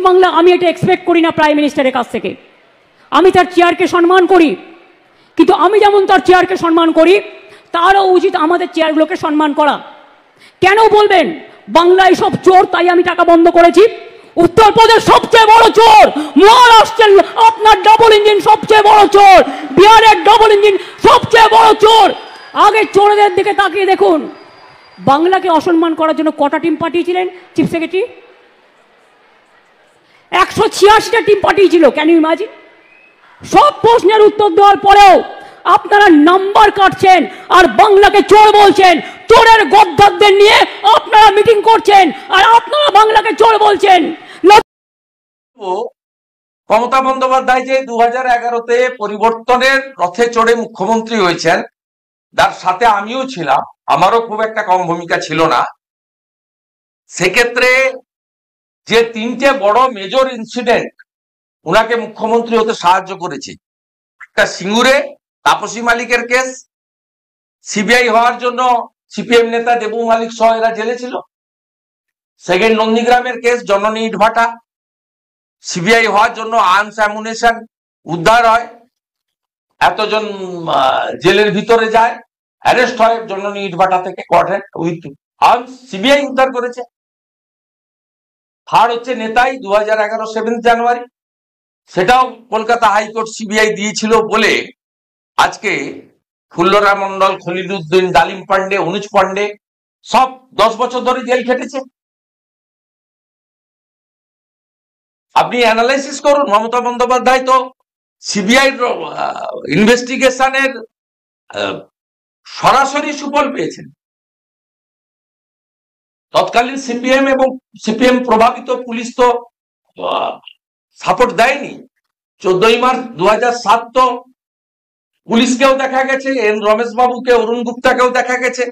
বাংলা আমি এটা এক্সপেক্ট করি না প্রাইম মিনিস্টারের কাছ থেকে। আমি তার চেয়ারকে সম্মান করি, কিন্তু আমি যেমন তার চেয়ারকে সম্মান করি তারও উচিত আমাদের চেয়ারগুলোকে সম্মান করা। কেন বলবেন বাংলায় সব চোর তাই আমি টাকা বন্ধ করেছি? উত্তরপ্রদেশ সবচেয়ে বড় চোর, মহারাষ্ট্রের আপনার ডাবল ইঞ্জিন সবচেয়ে বড় চোর, বিহারের ডাবল ইঞ্জিন সবচেয়ে বড় চোর। আগে চোরদের দিকে তাকিয়ে দেখুন, বাংলাকে অসম্মান করার জন্য কটা টিম পাঠিয়েছিলেন চিফ সেক্রেটারি? 186টা টিম পাঠিয়েছিল। Can you imagine? সব প্রশ্নের উত্তর দেওয়ার পরেও আপনারা নাম্বার কাটছেন আর বাংলাকে চোর বলছেন। চোরের গদ্দারদের নিয়ে আপনারা মিটিং করছেন আর আপনারা বাংলাকে চোর বলছেন। মমতা বন্দ্যোপাধ্যায় যে 2011-তে পরিবর্তনের রথে চড়ে মুখ্যমন্ত্রী হয়েছেন, তার সাথে আমিও ছিলাম, আমারও খুব একটা কম ভূমিকা ছিল না। সেক্ষেত্রে যে 3টে বড় মেজর ইনসিডেন্ট উনাকে মুখ্যমন্ত্রী হতে সাহায্য করেছে, একটা সিঙ্গুরে তাপসী মালিকের কেস, সিবিআই হওয়ার জন্য সিপিএম নেতা দেবু মালিক সহ এরা জেলে ছিল। সেকেন্ড, নন্দীগ্রামের কেস, জননী ইটভাটা, সিবিআই হওয়ার জন্য আর্মস অ্যামুনেশন উদ্ধার হয়, এতজন জেলের ভিতরে যায়, অ্যারেস্ট হয় জননী ইটভাটা থেকে, কোয়ার্টার উইথ আর্মস, সিবিআই উদ্ধার করেছে। থার্ড হচ্ছে নেতাই 2011 7 জানুয়ারি, সেটাও কলকাতা হাইকোর্ট সিবিআই দিয়েছিল বলে আজকে ফুল্লরা মন্ডল, খলিলুদ্দিন, ডালিম পান্ডে, অনুজ পান্ডে সব 10 বছর ধরে জেল খেটেছে। আপনি অ্যানালাইসিস করুন, মমতা বন্দ্যোপাধ্যায় তো সিবিআই ইনভেস্টিগেশনের সরাসরি সুফল পেয়েছেন। তৎকালীন সিপিএম এবং সিপিএম প্রভাবিত পুলিশ তো সাপোর্ট দেয়নি। 14ই মার্চ 2007 তো পুলিশকেও দেখা গেছে, এন রমেশ বাবুকে, অরুণ গুপ্তাকেও দেখা গেছে